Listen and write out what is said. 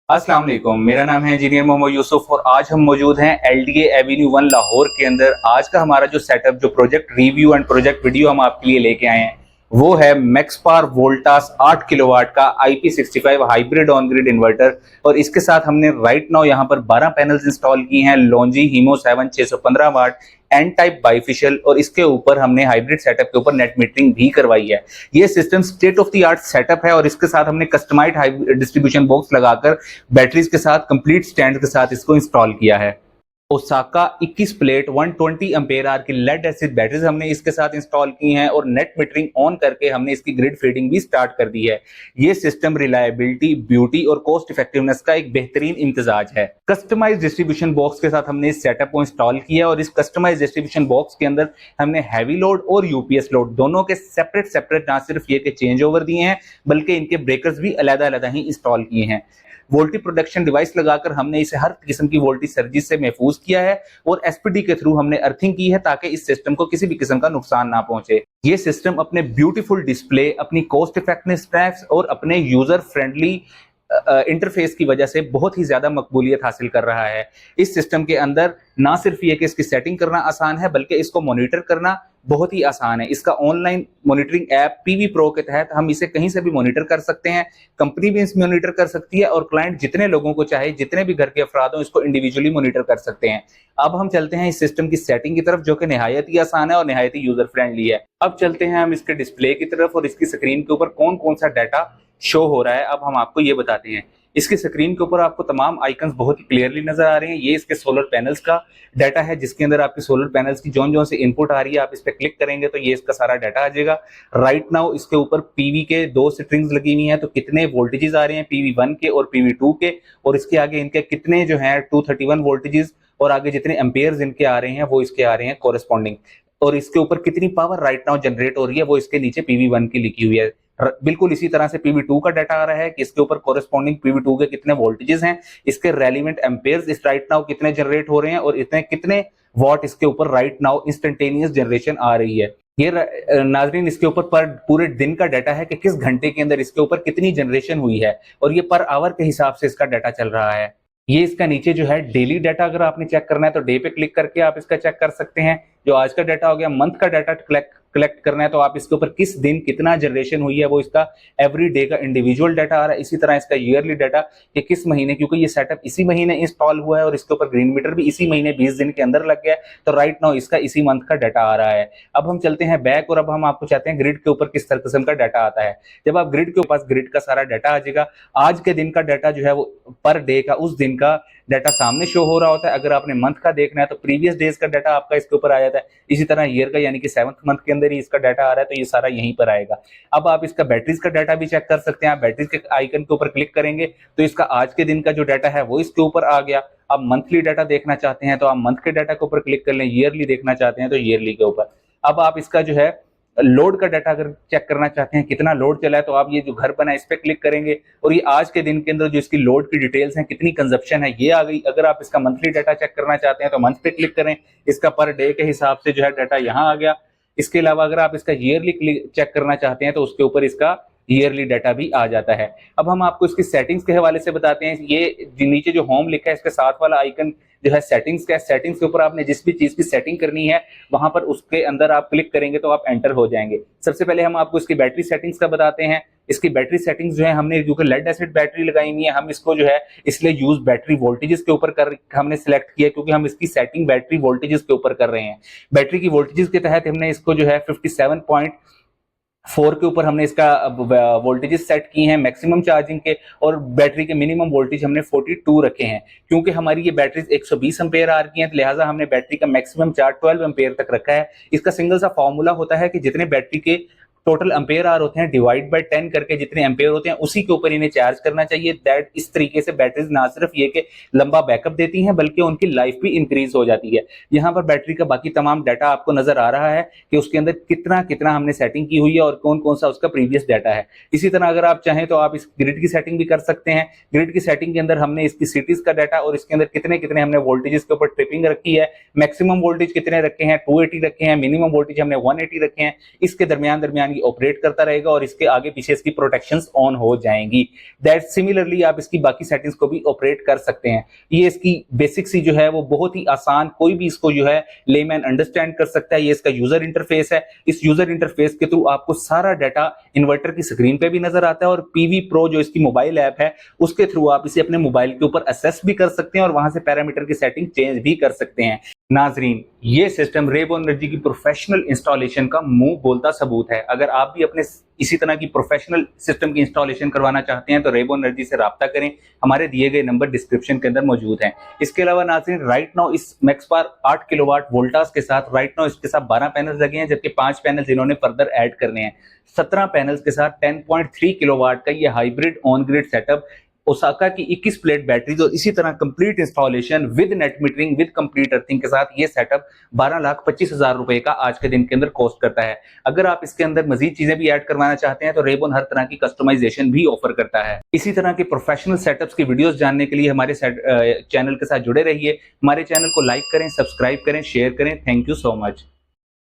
अस्सलाम वालेकुम, मेरा नाम है इंजीनियर मोहम्मद यूसुफ और आज हम मौजूद हैं एलडीए एवेन्यू 1 लाहौर के अंदर। आज का हमारा जो सेटअप, जो project review and project video हम आपके लिए लेके आए हैं वो है मैक्सपावर वोल्टास 8 किलोवाट का IP65 hybrid on grid inverter. और इसके साथ हमने राइट नाउ यहाँ पर 12 पैनल्स इंस्टॉल किए हैं लॉन्जी haemo 7 615 what an type bifacial, और इसके ऊपर हमने हाइब्रिड सेटअप के ऊपर नेट मीटरिंग भी करवाई है। ये system state of the art setup है और इसके साथ हमने कस्टमाइज्ड डिस्ट्रीब्यूशन बॉक्स लगाकर बैटरीज के साथ कंप्लीट स्टैंड के साथ इसको इंस्टॉल किया है। ओसाका 21 प्लेट 120 एम्पेयर आर की लेड एसिड बैटरीज हमने इसके साथ इंस्टॉल की हैं और नेट मीटरिंग ऑन करके हमने इसकी ग्रिड फीडिंग भी स्टार्ट कर दी है। ये सिस्टम रिलायबिलिटी, ब्यूटी और कॉस्ट इफेक्टिवनेस का एक बेहतरीन इम्तिजाज है। कस्टमाइज डिस्ट्रीब्यूशन बॉक्स के साथ हमने इस सेटअप को इंस्टॉल किया और इस कस्टमाइज डिस्ट्रीब्यूशन बॉक्स के अंदर हमने हैवी लोड और यूपीएस लोड दोनों के सेपरेट ना सिर्फ ये के चेंज ओवर दिए हैं बल्कि इनके ब्रेकर्स भी अलग-अलग ही इंस्टॉल किए हैं। वोल्टी प्रोटेक्शन डिवाइस लगाकर हमने इसे हर किस्म की वोल्टेज सर्जिस से महफूज किया है और एसपीडी के थ्रू हमने अर्थिंग की है ताकि इस सिस्टम को किसी भी किस्म का नुकसान ना पहुंचे। ये सिस्टम अपने ब्यूटीफुल डिस्प्ले, अपनी कॉस्ट इफेक्टिवनेस और अपने यूजर फ्रेंडली इंटरफेस की वजह से बहुत ही ज्यादा मकबूलियत हासिल कर रहा है। इस सिस्टम के अंदर ना सिर्फ ये कि इसकी सेटिंग करना आसान है बल्कि इसको मॉनिटर करना बहुत ही आसान है। इसका online monitoring app PV pro के तहत हम इसे कहीं से भी मॉनिटर कर सकते हैं, कंपनी भी इसे मॉनिटर कर सकती है और क्लाइंट जितने लोगों को चाहे, जितने भी घर के अफराद हो, इसको इंडिविजुअली मॉनिटर कर सकते हैं। अब हम चलते हैं इस सिस्टम की सेटिंग की तरफ जो कि निहायत ही आसान है और निहायत ही यूजर फ्रेंडली है। अब चलते हैं हम इसके डिस्प्ले की तरफ और इसकी स्क्रीन के ऊपर कौन कौन सा डाटा शो हो रहा है अब हम आपको ये बताते हैं। इसकी स्क्रीन के ऊपर आपको तमाम आइकन्स बहुत ही क्लियरली नजर आ रहे हैं। ये इसके सोलर पैनल्स का डाटा है जिसके अंदर आपकी सोलर पैनल्स की जोन जोन से इनपुट आ रही है। आप इस पर क्लिक करेंगे तो ये इसका सारा डाटा आ जाएगा। राइट नाउ इसके ऊपर पीवी के 2 स्ट्रिंग्स लगी हुई हैं, तो कितने वोल्टेजेस आ रहे हैं PV1 के और PV2 के, और इसके आगे इनके कितने जो है 231 वोल्टेजेस और आगे जितने एम्पेयर्स इनके आ रहे हैं वो इसके आ रहे हैं कोरेस्पॉन्डिंग, और इसके ऊपर कितनी पावर राइट नाउ जनरेट हो रही है वो इसके नीचे PV1 की लिखी हुई है। बिल्कुल इसी तरह से PV2 का डाटा आ रहा है कि इसके ऊपर कोरेस्पॉन्डिंग PV2 के कितने वोल्टेजेस हैं, इसके रेलिवेंट एम्पेयर्स इस राइट नाउ कितने जनरेट हो रहे हैं और इतने कितने वॉट इसके ऊपर राइट नाउ इंस्टेंटेनियस जनरेशन आ रही है। ये नाजरीन इसके ऊपर पर पूरे दिन का डाटा है कि किस घंटे के अंदर इसके ऊपर कितनी जनरेशन हुई है और ये पर आवर के हिसाब से इसका डाटा चल रहा है। ये इसका नीचे जो है डेली डाटा अगर आपने चेक करना है तो डे पे क्लिक करके आप इसका चेक कर सकते हैं। जो आज का डाटा हो गया, मंथ का डाटा कलेक्ट करना है तो आप इसके ऊपर किस दिन कितना जनरेशन हुई है वो इसका एवरी डे का इंडिविजुअल डाटा आ रहा है। इसी तरह इसका ईयरली डाटा कि किस महीने, क्योंकि ये सेटअप इसी महीने इंस्टॉल हुआ है और इसके ऊपर ग्रीन मीटर भी इसी महीने 20 दिन के अंदर लग गया है, तो राइट नाउ इसका इसी मंथ का डाटा आ रहा है। अब हम चलते हैं बैक और अब हम आपको चाहते हैं ग्रिड के ऊपर किस तरह किस्म का डाटा आता है। जब आप ग्रिड के पास ग्रिड का सारा डाटा आ जाएगा, आज के दिन का डाटा जो है वो पर डे का उस दिन का डाटा सामने शो हो रहा होता है। अगर आपने मंथ का देखना है तो प्रीवियस डेज का डाटा आपका इसके ऊपर आ जाता है। इसी तरह ईयर का यानी कि 7th मंथ के अंदर ही इसका डाटा आ रहा है तो ये सारा यहीं पर आएगा। अब आप इसका बैटरीज का डाटा भी चेक कर सकते हैं। आप बैटरीज के आइकन के ऊपर क्लिक करेंगे तो इसका आज के दिन का जो डाटा है वो इसके ऊपर आ गया। आप मंथली डाटा देखना चाहते हैं तो आप मंथ के डाटा के ऊपर क्लिक कर लें, ईयरली देखना चाहते हैं तो ईयरली के ऊपर। अब आप इसका जो है लोड का डाटा अगर चेक करना चाहते हैं कितना लोड चला है तो आप ये जो घर बना है इस पे क्लिक करेंगे और ये आज के दिन के अंदर जो इसकी लोड की डिटेल्स हैं, कितनी कंजप्शन है ये आ गई। अगर आप इसका मंथली डाटा चेक करना चाहते हैं तो मंथ पे क्लिक करें, इसका पर डे के हिसाब से जो है डाटा यहाँ आ गया। इसके अलावा अगर आप इसका ईयरली चेक करना चाहते हैं तो उसके ऊपर इसका ईयरली डाटा भी आ जाता है। अब हम आपको इसकी सेटिंग्स के हवाले से बताते हैं। ये नीचे जो होम लिखा है इसके साथ वाला आइकन जो है सेटिंग्स का, सेटिंग्स के ऊपर आपने जिस भी चीज की सेटिंग करनी है वहां पर उसके अंदर आप क्लिक करेंगे तो आप एंटर हो जाएंगे। सबसे पहले हम आपको इसकी बैटरी सेटिंग्स का बताते हैं। इसकी बैटरी सेटिंग्स जो है हमने जो कि लेड एसिड बैटरी लगाई हुई है, हम इसको जो है इसलिए यूज बैटरी वोल्टेजेस के ऊपर कर हमने सिलेक्ट किया क्योंकि हम इसकी सेटिंग बैटरी वोल्टेजेस के ऊपर कर रहे हैं। बैटरी की वोल्टेजेस के तहत हमने इसको जो है 57.4 के ऊपर हमने इसका वोल्टेजेस सेट किए हैं मैक्सिमम चार्जिंग के, और बैटरी के मिनिमम वोल्टेज हमने 42 रखे हैं। क्योंकि हमारी ये बैटरीज 120 एम्पेयर आर की हैं लिहाजा हमने बैटरी का मैक्सिमम चार्ज 12 एम्पेयर तक रखा है। इसका सिंगल सा फॉर्मूला होता है कि जितने बैटरी के टोटल एम्पेयर आर होते हैं डिवाइड बाय 10 करके जितने एम्पेयर होते हैं उसी के ऊपर इन्हें चार्ज करना चाहिए। दैट इस तरीके से बैटरीज ना सिर्फ ये कि लंबा बैकअप देती हैं बल्कि उनकी लाइफ भी इंक्रीज हो जाती है। यहाँ पर बैटरी का बाकी तमाम डाटा आपको नजर आ रहा है कि उसके अंदर कितना कितना हमने सेटिंग की हुई है और कौन कौन सा उसका प्रीवियस डाटा है। इसी तरह अगर आप चाहें तो आप इस ग्रिड की सेटिंग भी कर सकते हैं। ग्रिड की सेटिंग के अंदर हमने इसकी सिटीज का डाटा और इसके अंदर कितने कितने हमने वोल्टेजेस के ऊपर ट्रिपिंग रखी है, मैक्सिमम वोल्टेज कितने रखे हैं 280 रखे हैं, मिनिमम वोल्टेज हमने 180 रखे हैं। इसके दरमियान ये ऑपरेट करता रहेगा और इसके आगे पीछे इसकी प्रोटेक्शंस ऑन हो जाएंगी। दैट सिमिलरली आप इसकी बाकी सेटिंग्स को भी ऑपरेट कर सकते हैं। ये इसकी बेसिक सी जो है वो बहुत ही आसान, कोई भी इसको जो है लेमैन अंडरस्टैंड कर सकता है। ये इसका यूजर इंटरफेस है। इस यूजर इंटरफेस के थ्रू आपको सारा डाटा इन्वर्टर की स्क्रीन पे भी नजर आता है और पीवी प्रो जो इसकी मोबाइल ऐप है उसके थ्रू आप इसे अपने मोबाइल के ऊपर असेस भी कर सकते हैं और वहां से पैरामीटर की सेटिंग चेंज भी कर सकते हैं। नाजरीन, ये सिस्टम रेबोन एनर्जी की प्रोफेशनल इंस्टॉलेशन का मुंह बोलता सबूत है। अगर आप भी अपने इसी तरह की प्रोफेशनल सिस्टम की इंस्टॉलेशन करवाना चाहते हैं तो रेबोन एनर्जी से राब्ता करें। हमारे दिए गए नंबर डिस्क्रिप्शन के अंदर मौजूद हैं। इसके अलावा नाजरीन, राइट नाउ इस मैक्सपार 8 किलोवाट वोल्टास के साथ राइट नाउ इसके साथ 12 पैनल्स लगे हैं, जबकि 5 पैनल्स इन्होंने फर्दर ऐड करने हैं। 17 पैनल्स के साथ 10.3 किलोवाट का ये hybrid on grid setup, Osaka की 21 प्लेट बैटरी और इसी तरह complete installation with net metering with complete earthing के साथ ये सेटअप 12,25,000 रुपए का आज के दिन के अंदर कॉस्ट करता है। अगर आप इसके अंदर मजीद चीजें भी ऐड करवाना चाहते हैं तो रेबोन हर तरह की कस्टमाइजेशन भी ऑफर करता है। इसी तरह के प्रोफेशनल सेटअप्स की वीडियोस जानने के लिए हमारे चैनल के साथ जुड़े रहिए। हमारे चैनल को लाइक करें, सब्सक्राइब करें, शेयर करें। Thank you so much.